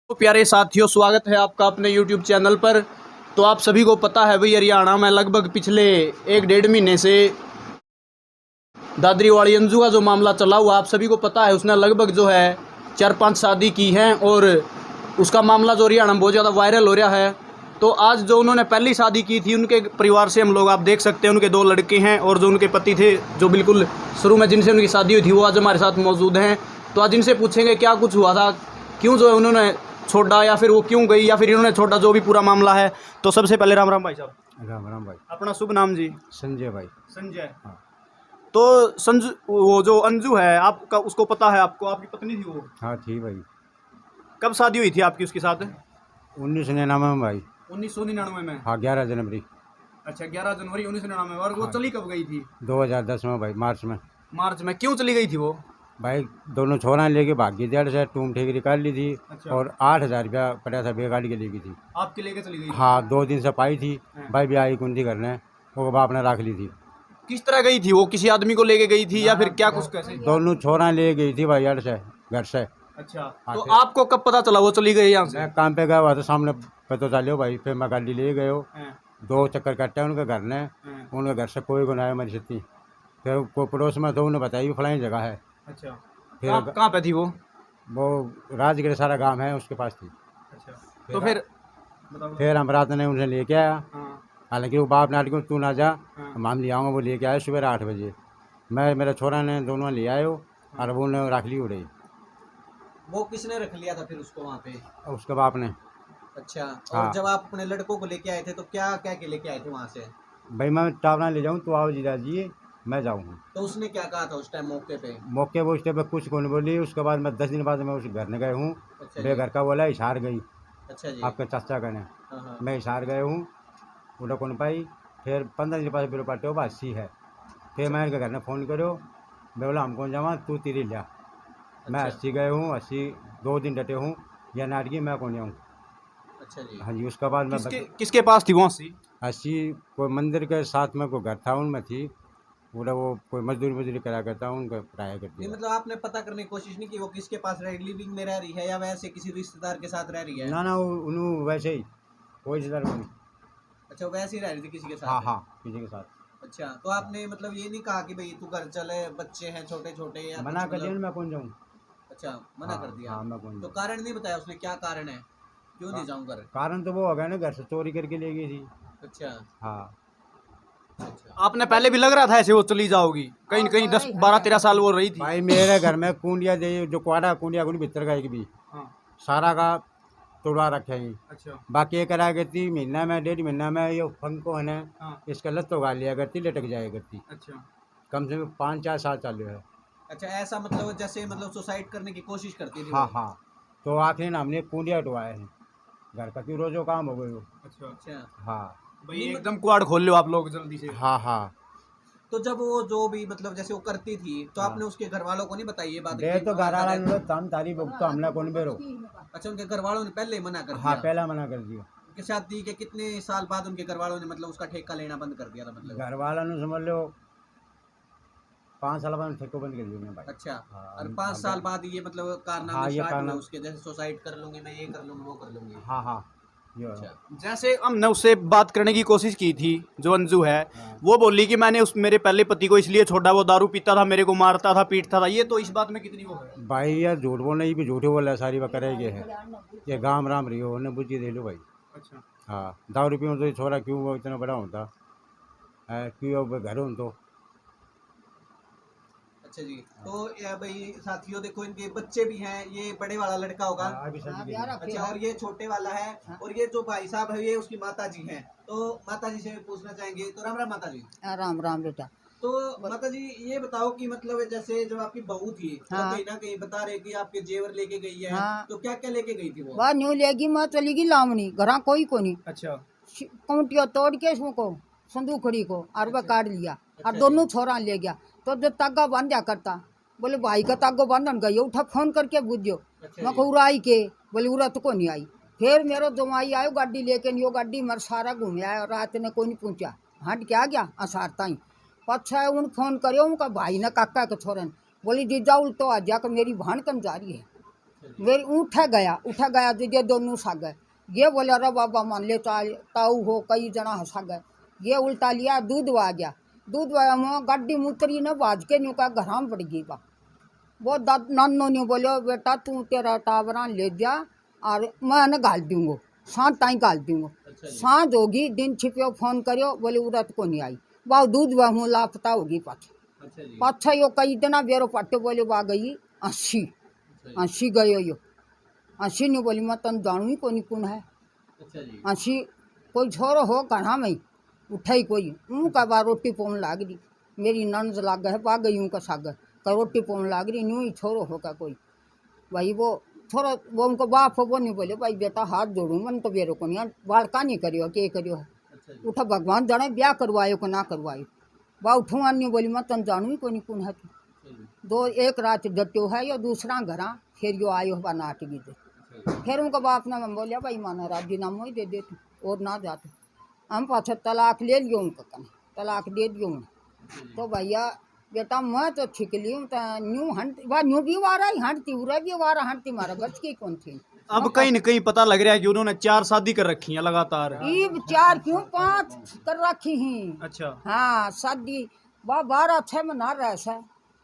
तो प्यारे साथियों, स्वागत है आपका अपने YouTube चैनल पर। तो आप सभी को पता है भाई, हरियाणा में लगभग पिछले 1-1.5 महीने से दादरी वाली अंजू का जो मामला चला हुआ, आप सभी को पता है। उसने लगभग जो है 4-5 शादी की हैं और उसका मामला जो हरियाणा में बहुत ज़्यादा वायरल हो रहा है। तो आज जो उन्होंने पहली शादी की थी, उनके परिवार से हम लोग आप देख सकते हैं, उनके 2 लड़के हैं और जो उनके पति थे, जो बिल्कुल शुरू में जिनसे उनकी शादी हुई थी, वो आज हमारे साथ मौजूद हैं। तो आज इनसे पूछेंगे क्या कुछ हुआ था, क्यों जो है उन्होंने छोड़ा, या फिर वो क्यों गई, या फिर इन्होंने छोड़ा, जो भी पूरा मामला है। तो सबसे पहले राम राम भाई साहब। राम राम भाई। अपना शुभ नाम जी? संजय भाई। संजय। हाँ तो संजू, वो जो अंजू है आपका, उसको पता है आपको, आपकी पत्नी थी वो? हाँ थी भाई। कब शादी हुई थी आपकी उसके साथ? 1999 में भाई। 1999 में? हाँ 11 जनवरी। अच्छा, 11 जनवरी 1999। और वो हाँ। चली कब गई थी? 2010 में भाई, मार्च में। मार्च में? क्यों चली गई थी वो? भाई दोनों छोरा लेके भाग गई थी, से टूम ठेकी निकाल ली थी। अच्छा। और 8,000 रुपया पड़ा था, बेगाड़ी के लेके थी। आपके लेके चली गई थी? हाँ 2 दिन से पाई थी। हाँ। भाई भी आई कुंडी करने, वो बाप ने रख ली थी। किस तरह गई थी वो? किसी आदमी को लेके गई थी या फिर क्या कुछ, कैसे? दोनों छोरा ले गई थी भाई, से घर से। अच्छा। हाँ, तो फिर- आपको कब पता चला वो चली गई यहाँ से? मैं काम पे गया हुआ तो सामने पता चलो भाई, फिर मैं गाड़ी ले गए। हाँ, 2 चक्कर कट्टे उनके घर ने। हाँ। उनके घर से कोई गुनाह मेरी सती। फिर को पड़ोस में तो उन्हें बताई फलानी जगह है। अच्छा। फिर कहाँ पे थी वो? वो राजगढ़ सारा गांव है उसके पास थी। अच्छा। तो फिर बताओ। फिर हम रात ने उन्हें लेके आया। हाँ, हालांकि वो बाप नाटक तू ना जा, हाँ। हम ले आऊँगा। वो लेके आए सुबह 8 बजे। मैं मेरे छोरा ने दोनों ले आए हो, और वो उन्हें रख ली उड़े। वो किसने रख लिया था फिर उसको वहाँ पे? और उसके बाप ने। अच्छा। और हाँ। जब आप अपने लड़कों को लेके आए थे तो क्या क्या के लेके आए थे वहाँ से? भाई मैं टावना ले जाऊँ तो आओ जीजा जी, मैं जाऊँ। तो उसने क्या कहा था उस टाइम मौके पे? मौके वो उसके पे कुछ को नहीं बोली। उसके बाद मैं 10 दिन बाद मैं उस घर में गए हूँ। अच्छा जी। बेघर का बोला इशार गई अच्छा जी। आपके चाचा का ने। हाँ, हाँ। मैं इशार गए हूँ, उन्हें कौन पाई। फिर 15 दिन बाद बिलो पाटे हो अस्सी है। फिर मैं इनके घर में फ़ोन करो, मैं बोला हम कौन जावा, तू तेरी लिया। मैं अच्छा। 80 गए हूँ, 80 2 दिन डटे हूँ। या नाटकी मैं कौन आऊँ। अच्छा जी। हाँ जी। उसके बाद मैं किसके पास थी वो 80? 80 कोई मंदिर के साथ में कोई घर था उनमें थी। पूरा वो कोई मजदूरी करा करता उनका किराया करती नहीं, है। मतलब आपने पता करने की कोशिश नहीं की वो किसके पास रह, लिविंग में रह रही है या वैसे किसी रिश्तेदार के साथ रह रही है? ना ना उन्होंने वैसे ही कोई रिश्तेदार को नहीं। अच्छा, वैसे ही रह रही थी किसी के हाँ साथ? हाँ किसी के साथ। अच्छा। तो आपने मतलब ये नहीं कहा कि भाई तू घर चले, बच्चे हैं छोटे छोटे, या मना कुछ कर दिया मतलब? मैं कौन जाऊँ। अच्छा, मना कर दिया? हाँ मैं कौन तो जाऊँ। कारण नहीं बताया उसने, क्या कारण है, क्यों नहीं जाऊँ घर? कारण तो वो हो गया ना, घर से चोरी करके ले गई थी। अच्छा। हाँ। अच्छा। आपने पहले भी लग रहा था ऐसे वो चली जाओगी, कहीं न कहीं 10-12-13 साल वो रही थी। भाई मेरे घर में कुंडिया दे, जो कुआरा कुंडिया कुंडी भीतर का एक भी हाँ। सारा का तोड़वा रखे हैं। अच्छा। बाकी ये करा करती महीना में 1.5 महीना में ये फंको है ना, हाँ। इसका लत उगा लिया करती, लटक जाया करती। अच्छा। कम से कम 5-4 साल चालू है। अच्छा, ऐसा मतलब जैसे मतलब सुसाइड करने की कोशिश करती थी हाँ वो? हाँ। तो आखिर ना हमने कुंडिया हटवाए हैं घर का, क्यों रोजो काम हो गई वो। अच्छा। अच्छा। हाँ भाई एकदम कुआड़ खोल लो आप लोग जल्दी से। हाँ हाँ। तो जब वो जो भी मतलब जैसे वो करती थी तो हाँ। आपने उसके घर वालों को नहीं बताई ये बात? दे कि तो घर हमारे वाला साथ ने तम तारी तो हमने कौन बेरो। अच्छा, उनके घर वालों ने पहले ही मना कर हाँ दिया? पहला मना कर दिया। उनके शादी के कितने साल बाद उनके घर वालों ने मतलब उसका ठेका लेना बंद कर दिया था मतलब? घर वाला ने समझ लो 5 साल बाद ठेको बंद कर दिया भाई। अच्छा। हाँ, और हम- 5 हम- साल बाद ये मतलब हाँ कारनामे ये स्टार्ट हुए कारनामा। उसके, जैसे सुसाइड कर लूंगी मैं, ये कर लूंगी, वो कर लूंगी? हाँ हाँ ये अच्छा। जैसे हमने उससे बात करने की कोशिश की थी, जो अंजू है, हाँ। वो बोली कि मैंने उस मेरे पहले पति को इसलिए छोड़ा, वो दारू पीता था, मेरे को मारता था, पीटता था। ये तो इस बात में कितनी वो है? भाई यार झूठ बोलना, ये भी झूठे बोल रहा है, सारी बात करेगी है। ये गाम राम रही हो ने बुझी दे लो भाई। अच्छा। हाँ दारू पीऊँ तो ये छोरा क्यों वो इतना बड़ा होता है, क्यों वो घर हो तो। अच्छा जी। तो या भाई साथियों, देखो इनके बच्चे भी हैं, ये बड़े वाला लड़का होगा। हाँ, अभी शादी की है। अच्छा, और ये छोटे वाला है, और ये जो भाई साहब है ये उसकी माता जी हैं। तो माता जी से पूछना चाहेंगे। तो राम राम माता जी। राम राम बेटा। तो माता जी ये बताओ कि मतलब जैसे जब आपकी बहू थी तो हाँ। कहीं ना कहीं बता रहे कि आपके जेवर लेके गई है। हाँ। तो क्या क्या लेके गई थी वो? वह न्यू लेगी मैं चली गई लावनी, घरा कोई को नहीं। अच्छा। कौटिया तोड़ के उसको संदूक खड़ी को और वह काट लिया। अच्छा और दोनों छोरा ले गया। तो जब तागा बांधा करता, बोले भाई का तागो बांधन गई, उठा फोन करके बुझो। अच्छा मैं जी। को उड़ाई के, बोले उड़त को नहीं आई। फिर मेरो जमाई आयो गाड़ी लेके, यो गाड़ी मर सारा घूमया, रात ने कोई नहीं पूछा, हट क्या गया असारता ही। पछा उन फोन करो उनका भाई ने काका के छोरन, बोली जीजा उल्टो आ जा, मेरी भान कम जा रही है। मेरी उठा गया तो ये दोनों साग ये बोले अरे बाबा मान ले ताऊ हो कई जना हंसा गए ये उल्टा लिया दूध आ गया दूध में गड्डी मुतरी ने बाज के न्यू का घर में पड़ गई बा वो नानो ने बोलो बेटा तू तेरा टावरा ले जा और मैं न घाल दूंगा सांझ ताई घाल दूंगा सांझ होगी दिन छिपियो फोन करियो बोले उरत को नहीं आई बाऊ दूध वह लापता होगी पाछा यो कई दिन बेरो पट्टे बोले बा गई 80 गयो यो 80 ने बोली मैं तन जानू ही कोनी कौन है 80 कोई छोरो हो कहाँ में उठा ही कोई ऊँ का बा रोटी पौन लाग रही मेरी नंद लाग है पा गई ऊँ का साग का रोटी पौन लाग रही न्यू ही छोरो होगा कोई भाई वो छोरो वो उनको बाप हो वो नहीं बोले भाई बेटा हाथ जोड़ू मन तो बेरो को नहीं बालका नहीं करियो के करियो है उठा भगवान जाने ब्याह करवायो को ना करवायो बा उठूँ नहीं बोली मैं तन जानू ही कोनी कौन है तू दो एक रात डट्यो है यो दूसरा घरा फिर यो आयो बा नाट गी दे फिर उनका बाप ने मैं बोलिया भाई माना राजीनामा ही दे देते और ना जाते हम पाछा तलाक ले लियो उनका कने तलाक दे दियो तो भैया बेटा मैं तो ठीक लियो तो न्यू हंट वा न्यू भी वारा ही हंटती उरा भी वारा हंटती मारा बच की कौन थी अब कहीं न कहीं पता लग रहा है कि उन्होंने 4 शादी कर रखी है लगातार। ये 4 क्यों 5 कर रखी ही। अच्छा हाँ शादी 12-6 महीना रह से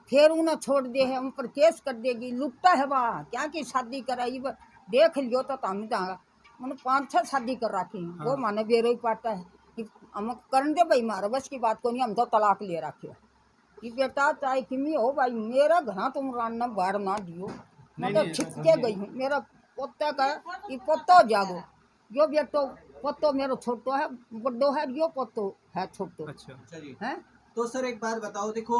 फिर उन्हें छोड़ दे है उन पर केस कर देगी लुटता है वहाँ क्या की शादी कराई देख लियो तो हम जाएगा मैंने 5-6 शादी कर रखी है। वो माने बेरो ही पाता है कि हम कर दे भाई मारो बस की बात को नहीं हम तो तलाक ले रखे कि बेटा चाहे किमी हो भाई मेरा घर तुम रान्ना बाढ़ ना दियो मैं तो छिप के गई हूँ मेरा पोता का ये पोतो जागो यो बेटो पोतो मेरा छोटो है बड़ो है यो पोतो है छोटो। अच्छा चलिए है तो सर एक बात बताओ देखो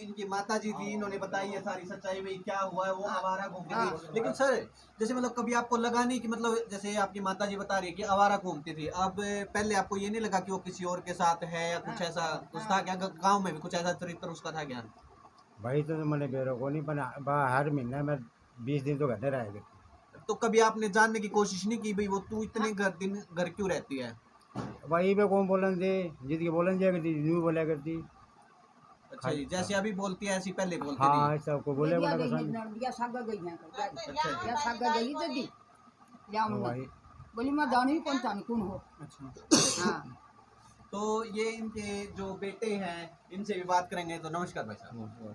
इनकी माता जी थी इन्होंने बताई है सारी सच्चाई में क्या हुआ है वो आवारा घूमती थी लेकिन सर जैसे मतलब कभी आपको लगा नहीं कि मतलब जैसे आपकी माता जी बता रही है कि आवारा घूमती थी अब पहले आपको ये नहीं लगा कि वो किसी और के साथ है या कुछ ऐसा कुछ था क्या गाँव में भी कुछ ऐसा चरित्र उसका था क्या? भाई तो मैंने बेरो को नहीं बना हर महीने में 20 दिन तो घर रहेगा तो कभी आपने जानने की कोशिश नहीं की भाई वो तू इतने दिन घर क्यों रहती है? वही पे कौन बोलन दे जिसकी बोलन दिया करती न्यू बोला करती। अच्छा जी जैसे अभी बोलती है ऐसी पहले बोलती हाँ थी। सबको बोले बोला या सागा गई ना अच्छा या सागा गई तो दी या वही बोली मैं जानू ही कौन जान कौन हो। अच्छा हाँ तो ये इनके जो बेटे हैं इनसे भी बात करेंगे तो नमस्कार भाई साहब।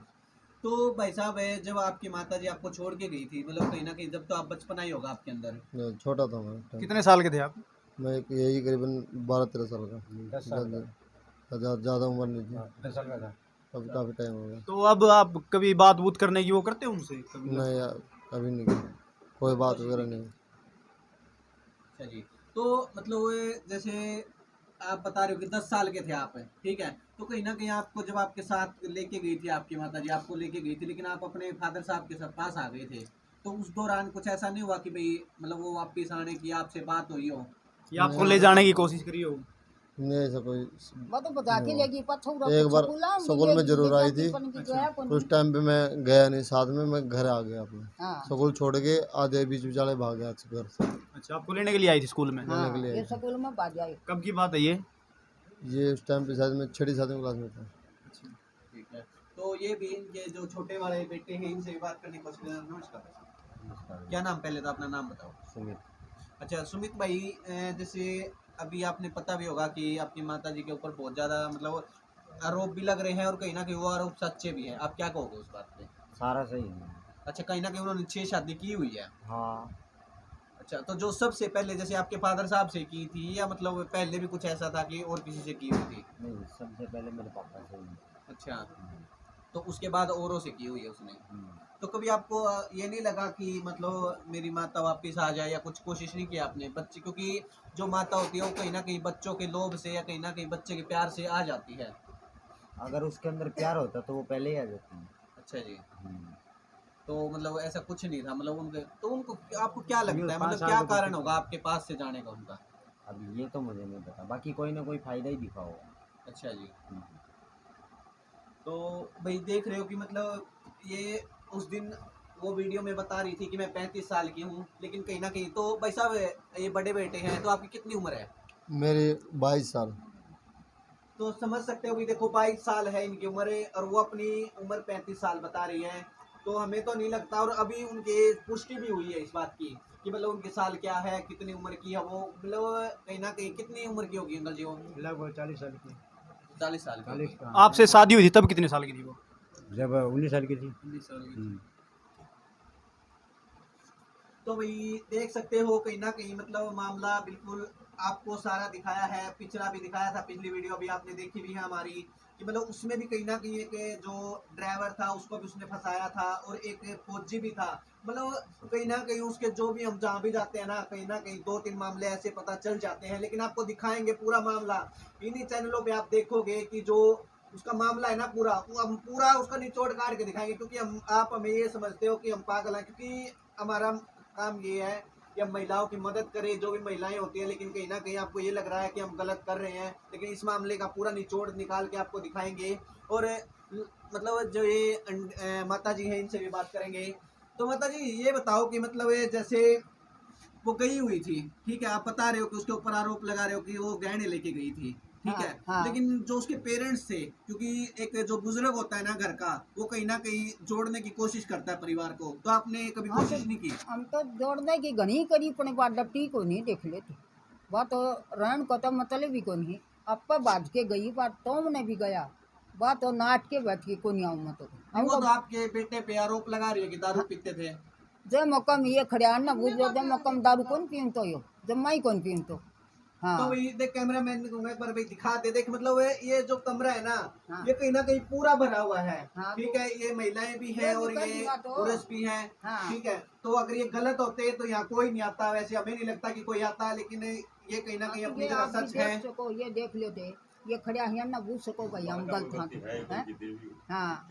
तो भाई साहब जब आपकी माता जी आपको छोड़ के गई थी मतलब कहीं ना कहीं जब तो आप बचपना ही होगा आपके अंदर छोटा था मैं कितने साल के थे आप? मैं यही करीबन 12-13 साल का 10 साल का ज़्यादा उम्र नहीं थी 10 साल का था। अब काफ़ी टाइम हो गया। तो अब आप कभी बात बूत करने की वो करते हो उनसे कभी? नहीं यार अभी नहीं की कोई बात वगैरह नहीं। अच्छा जी तो मतलब जैसे आप बता रहे हो कि 10 साल के थे आप ठीक है तो कहीं ना कहीं आपको जब आपके साथ लेके गई थी आपकी माता जी आपको लेके गई थी लेकिन आप अपने फादर साहब के साथ पास आ गए थे तो उस दौरान कुछ ऐसा नहीं हुआ कि भाई मतलब वो वापिस आने की आपसे बात हुई हो या आपको ले जाने की कोशिश करी हो? नहीं ऐसा कोई वो तो बता के लेगी पत्थर एक बार स्कूल में जरूर आई थी अच्छा। उस टाइम पे मैं गया नहीं साथ में मैं घर आ गया अपने हाँ स्कूल छोड़ के आधे बीच विचाले भाग गया घर से। अच्छा आपको लेने के लिए आई थी स्कूल में? हाँ के लिए ये स्कूल में बाज जाए कब की बात है ये उस टाइम पे शायद मैं 6ठी-7वीं क्लास में था। ठीक है तो ये भी इनके जो छोटे वाले बेटे हैं इनसे भी बात करने की कोशिश करें। नमस्कार क्या नाम पहले तो अपना नाम बताओ। सुमित अच्छा सुमित भाई जैसे अभी आपने पता भी होगा कि आपकी माता जी के ऊपर बहुत ज़्यादा मतलब आरोप भी लग रहे हैं और कहीं ना कहीं वो आरोप सच्चे भी हैं आप क्या कहोगे उस बात पे? सारा सही है। अच्छा कहीं ना कहीं उन्होंने 6 शादी की हुई है। हाँ अच्छा तो जो सबसे पहले जैसे आपके फादर साहब से की थी या मतलब पहले भी कुछ ऐसा था कि और किसी से की हुई थी? नहीं सबसे पहले मेरे पापा से ही। अच्छा तो उसके बाद औरों से की हुई है उसने। तो कभी आपको ये नहीं लगा कि मतलब मेरी माता वापस आ जाए या कुछ कोशिश नहीं की आपने बच्चे क्योंकि जो माता होती है वो कहीं ना कहीं बच्चों के लोभ से या कहीं ना कहीं बच्चे के प्यार से आ जाती है। अगर उसके अंदर प्यार होता तो वो पहले ही आ जाती। अच्छा जी तो मतलब ऐसा कुछ नहीं था मतलब उनके तो उनको आपको क्या लगता है मतलब क्या कारण होगा आपके पास से जाने का उनका? अभी ये तो मुझे नहीं पता बाकी कोई ना कोई फायदा ही दिखा होगा। अच्छा जी तो भाई देख रहे हो कि मतलब ये उस दिन वो वीडियो में बता रही थी कि मैं 35 साल की हूँ लेकिन कहीं ना कहीं तो भाई साहब ये बड़े बेटे हैं तो आपकी कितनी उम्र है? मेरी 22 साल। तो समझ सकते हो कि देखो 22 साल है इनकी उम्र और वो अपनी उम्र 35 साल बता रही है तो हमें तो नहीं लगता, और अभी उनके पुष्टि भी हुई है इस बात की कि मतलब उनके साल क्या है, कितनी उम्र की है वो, मतलब कहीं ना कहीं कितनी उम्र की होगी अंकल जी वो? लगभग 40 साल की। 40 साल की 40 होगी। का। आपसे शादी हुई थी तब कितने साल की थी वो? जब 19 साल की थी। 19 साल की। हम्म। तो भाई देख सकते हो कहीं ना कहीं मतलब मामला बिल्कुल आपको सारा दिखाया है, पिछला भी दिखाया था, पिछली वीडियो भी आपने देखी भी है हमारी, कि मतलब उसमें भी कहीं ना कहीं एक जो ड्राइवर था उसको भी उसने फंसाया था, और एक फौजी भी था। मतलब कहीं ना कहीं उसके जो भी हम जहाँ भी जाते हैं ना कहीं 2-3 मामले ऐसे पता चल जाते हैं, लेकिन आपको दिखाएंगे पूरा मामला इन्हीं चैनलों पे। आप देखोगे कि जो उसका मामला है ना पूरा, वो हम पूरा उसका निचोड़ काट के दिखाएंगे, क्योंकि आप हमें ये समझते हो कि हम पागल हैं, क्योंकि हमारा काम ये है कि हम महिलाओं की मदद करें, जो भी महिलाएं होती हैं, लेकिन कहीं ना कहीं आपको ये लग रहा है कि हम गलत कर रहे हैं, लेकिन इस मामले का पूरा निचोड़ निकाल के आपको दिखाएंगे। और मतलब जो ये माता जी हैं इनसे भी बात करेंगे। तो माता जी ये बताओ कि मतलब ये जैसे वो गई हुई थी, ठीक है, आप बता रहे हो कि उसके ऊपर आरोप लगा रहे हो कि वो गहने लेके गई थी, ठीक हाँ, है, हाँ। लेकिन जो उसके पेरेंट्स थे, क्योंकि एक जो बुजुर्ग होता है ना घर का, वो कहीं ना कहीं जोड़ने की कोशिश करता है परिवार को, तो आपने कभी हाँ, कोशिश नहीं की? हम तो जोड़ने की घनी करी पण बात डटी को नहीं देख लेते। वह तो रहन को तो मतलब ही को नहीं। अप्पा बाज के गई बात तो मैंने भी गया। वह तो नाट के बैठ के को नहीं आऊँ मैं तो। नहीं, वो हमको तो आपके बेटे पे आरोप लगा रही है कि दारू पीते थे। जे मकम ये खड़ियान ना बुझो जे मकम दारू कौन पीन तो यो जब मैं कौन पीन तो। तो हाँ, भाई देख, कैमरा मैन को एक बार भाई दिखा दे, देख मतलब ये जो कमरा है ना, हाँ। ये कहीं ना कहीं पूरा भरा हुआ है, हाँ, ठीक तो है, ये महिलाएं भी ये हैं और दिक्कत ये की बात हो। पुरुष भी हैं, हाँ। ठीक है, तो अगर ये गलत होते तो यहाँ कोई नहीं आता, वैसे हमें नहीं लगता कि कोई आता, लेकिन ये कहीं ना हाँ, कहीं तो अपनी ये जगह आप भी सच है। देख सको, ये देख लेते। ये खड़िया हिया ना पूछ सको भाई हम गलत हाँ हैं? हाँ,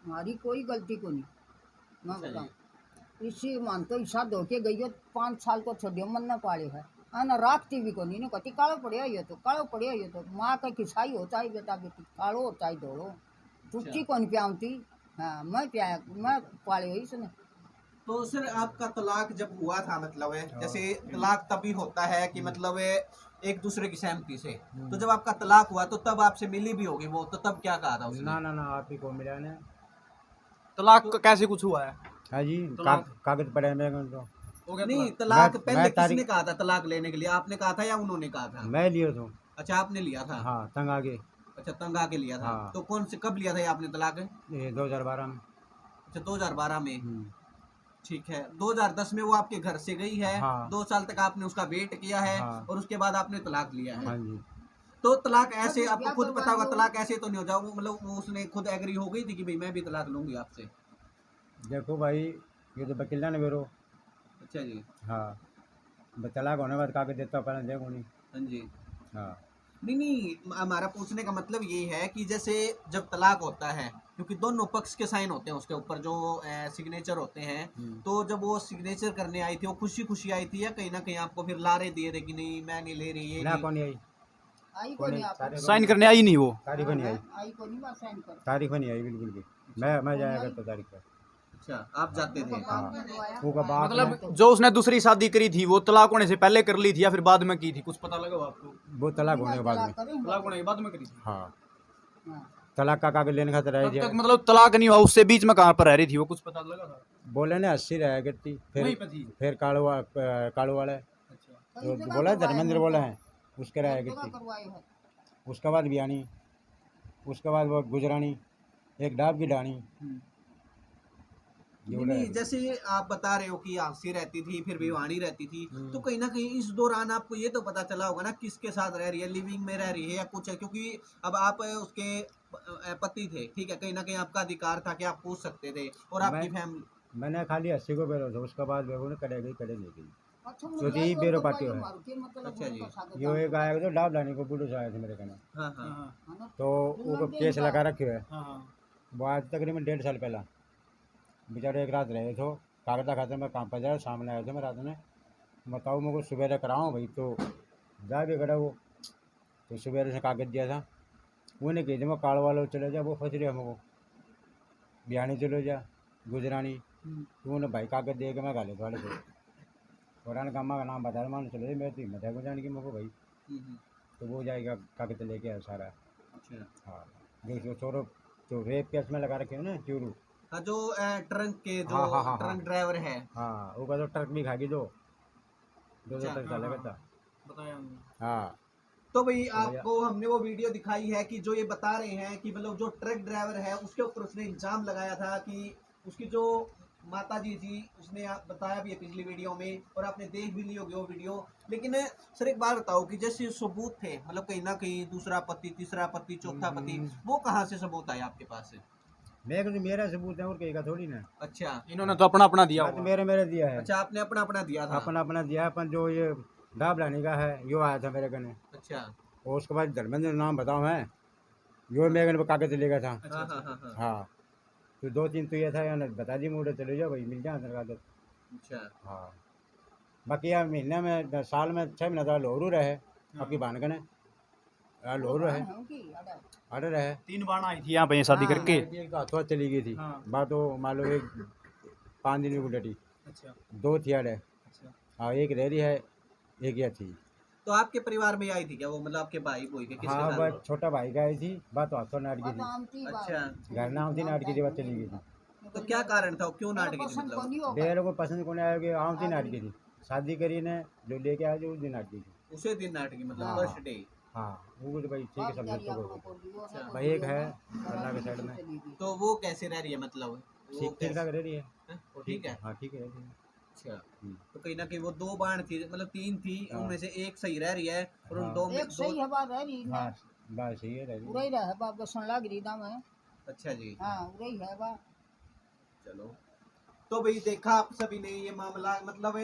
हमारी कोई गलती को नहीं। मैं अच्छा जी। बताऊँ इसी मान तो ईसा धोके गई हो 5 साल को छोड़ियो मन न पाड़े है ना राखती भी को नहीं कति कालो पड़िया ये तो कालो पड़िया ये तो माँ का किसाई होता है बेटा बेटी कालो होता है दौड़ो टूटी कौन प्याऊती। हाँ, मैं प्याया मैं पाले हुई सुने। तो सर आपका तलाक जब हुआ था, मतलब है जैसे तलाक तभी होता है कि मतलब एक दूसरे की सहमति से, तो जब आपका तलाक हुआ तो तब आपसे मिली भी होगी वो, तो तब क्या कहा था उसने? ना ना ना, आप ही को मिला ने। तलाक का कैसे कुछ हुआ है? हाँ जी, तलाक कागज पड़े हैं मेरे को तो। हो गया नहीं, तलाक? तलाक पहले मैं किसने तारीख कहा था तलाक लेने के लिए, आपने कहा था या उन्होंने कहा था? मैं लियो तो। अच्छा, आपने लिया था। हाँ, तंग आगे। अच्छा, तंग आके लिया था। हाँ। तो कौन से कब लिया था ये आपने तलाक? ये 2012 में। अच्छा, 2012 में। हम्म। ठीक है, 2010 में वो आपके घर से गई है, हाँ 2 साल तक आपने उसका वेट किया है, हाँ और उसके बाद आपने तलाक लिया है। हाँ जी। तो तलाक ऐसे अभी आपको क्या खुद करवा पता होगा, दो। तलाक ऐसे तो नहीं हो जाओ, मतलब वो उसने खुद एग्री हो गई थी कि भाई मैं भी तलाक लूंगी आपसे? देखो भाई, ये तो वकील ने मेरे। अच्छा जी। हाँ, तलाक होने के बाद कागज देता हूँ, पहले देखो नहीं। हाँ जी। हाँ। नहीं नहीं, हमारा पूछने का मतलब ये है कि जैसे जब तलाक होता है, क्योंकि दोनों पक्ष के साइन होते हैं उसके ऊपर जो सिग्नेचर होते हैं, तो जब वो सिग्नेचर करने आई थी वो खुशी खुशी आई थी, या कहीं ना कहीं आपको फिर लारे दिए थे कि नहीं मैं नहीं ले रही, ये ना नहीं? कौन आई? आई को नहीं आप साइन करने आई नहीं वो? तारीफ नहीं आई। आई को नहीं बात साइन कर तारीफ नहीं आई बिल्कुल भी। मैं जाया करता तारीख पर। अच्छा, आप जाते थे? हाँ, वो का बाप मतलब जो उसने दूसरी शादी करी थी वो तलाक होने से पहले कर ली थी या फिर बाद में की थी, कुछ पता लगा आपको? वो तलाक होने के बाद में। तलाक होने के बाद में करी थी? हाँ, तलाक का कागज लेने खातर तब आई तक मतलब तलाक नहीं हुआ उससे बीच में कहाँ पर रह रही थी वो, कुछ पता लगा था? बोले ने 80 रहा करती। वहीं पे थी? फिर कालू वाला अच्छा। तो बोला धर्मेंद्र बोला है उसके रहा करती। उसके बाद बियानी, उसके बाद वो गुजरानी, एक डाब की डानी। ये नहीं बोला नहीं, है। जैसे आप बता रहे हो कि आपसी रहती थी फिर भिवानी रहती थी, तो कहीं ना कहीं इस दौरान आपको ये तो पता चला होगा ना किसके साथ रह रही है, लिविंग में रह रही है या कुछ है, क्योंकि अब आप उसके पति थे, ठीक है, कहीं ना कहीं आपका अधिकार था कि आप पूछ सकते थे, और आपकी फैमिली। मैंने खाली 80 को बेरो था, उसके बाद बेगो ने करे गई करे नहीं गई। तो यही बेरो पार्टी है। अच्छा जी। यो एक आया तो डाब डानी को बुढ़ो से आए थे मेरे कहना, हाँ हाँ। तो वो केस लगा रखे है। हाँ हाँ। वो आज तकरीबन 1.5 साल पहला बेचारे एक रात रहे थे कागजा खाते में काम पर जाए, सामने आए थे मैं रात में, बताओ मेरे को सवेरे कराऊँ भाई, तो जाके खड़ा वो, तो सवेरे से कागज दिया था, उन्हें कही थी मैं काल वालों चले जा, वो फंस रहे हमको बिहानी चलो जा गुजरानी, तो उन्हें भाई कागज दे के मैं गाले वाले थे पुराने कामा का नाम बता मान चले मैं थी मजा गुजारने की मेरे को भाई, तो वो जाएगा कागज लेके आया सारा। अच्छा। हाँ, जो छोरो तो रेप केस में लगा रखे हो ना चूरू, हाँ जो ट्रक के जो हाँ, हाँ, हाँ, ट्रक हाँ। ड्राइवर है। हाँ वो तो ट्रक भी खागी दो अच्छा, ट्रक चलेगा था। बताया हमने। हाँ तो भाई तो भैया आपको हमने वो वीडियो दिखाई है कि जो ये बता रहे हैं कि मतलब जो ट्रक ड्राइवर है उसके ऊपर उसने इल्जाम लगाया था कि उसकी जो माता जी थी, उसने आप बताया भी है पिछली वीडियो में और आपने देख भी ली होगी वो वीडियो। लेकिन सर एक बात बताओ कि जैसे सबूत थे, मतलब कहीं ना कहीं दूसरा पति, तीसरा पति, चौथा पति, वो कहाँ से सबूत आए आपके पास? मैं तो मेरा सबूत है और कहीं का थोड़ी ना। अच्छा इन्होंने तो अपना अपना दिया मैं तो होगा। मेरे मेरे दिया है। अच्छा, आपने अपना अपना दिया था। अपना अपना दिया है, अपन जो ये दाब लाने का है यो आया था मेरे कने। अच्छा, और उसके बाद धर्मेंद्र नाम बताऊँ मैं, यो मेरे कने कागज ले गया था। हाँ हाँ हाँ हाँ। हाँ तो 2-3 तो ये था यानी बता दी मुझे, चले जाओ भाई मिल जाए अंदर कागज। अच्छा, हाँ बाकी यार महीने में साल में 6 महीना तो लोहरू रहे आपकी भान कने लोहरू रहे अरे रहे। 3 बार आई थी यहाँ पे शादी हाँ, करके। एक तो हाथों चली गई थी। हाँ। बात तो मान लो एक 5 दिन में गुजरी। अच्छा 2 थी अड़े। अच्छा। हाँ एक रह रही है, एक ये थी। तो आपके परिवार में आई थी क्या वो, मतलब आपके भाई कोई के किसके हाँ साथ? बस छोटा भाई का आई थी, बात तो हाथों नाट की थी। अच्छा, घर नाम थी नाट की थी, बात चली गई थी। तो क्या कारण था, वो क्यों नाटकी थी मतलब? बेर को पसंद को नहीं आया कि आम थी नाट की थी। शादी करी ने जो लेके आया जो उस दिन नाट की थी। उसे दिन नाटकी मतलब हाँ फर्स्ट डे? हाँ वो तो भाई ठीक है समझ तो अच्छा, भाई एक है गन्ना के साइड में तो वो कैसे रह रही है, मतलब वो ठीक कैसे? ठाक रह रही है। हैं? वो ठीक है। हाँ ठीक है रह रही है। अच्छा, हम्म, तो कहीं ना कहीं वो 2 बाण थी, मतलब 3 थी, हाँ उनमें से एक सही रह रही है और उन हाँ दो में एक दो। सही हवा रह रही हाँ है बस सही है रह रही उड़ई है। रहा है बाप बसन लाग रही दाम है। अच्छा जी, हाँ उड़ई है बा। चलो। तो भाई देखा आप सभी ने ये मामला, मतलब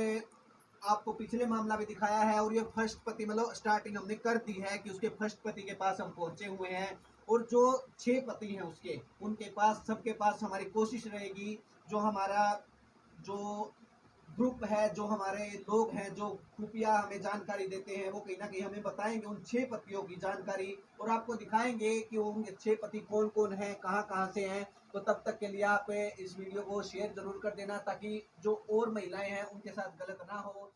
आपको पिछले मामला भी दिखाया है और ये फर्स्ट पति मतलब स्टार्टिंग हमने कर दी है कि उसके फर्स्ट पति के पास हम पहुंचे हुए हैं और जो 6 पति हैं उसके, उनके पास, सबके पास हमारी कोशिश रहेगी, जो हमारा जो ग्रुप है, जो हमारे लोग हैं जो खुफिया हमें जानकारी देते हैं, वो कहीं ना कहीं हमें बताएंगे उन 6 पतियों की जानकारी और आपको दिखाएंगे कि वो उनके 6 पति कौन कौन हैं, कहाँ कहाँ से हैं। तो तब तक के लिए आप इस वीडियो को शेयर जरूर कर देना ताकि जो और महिलाएं हैं उनके साथ गलत ना हो।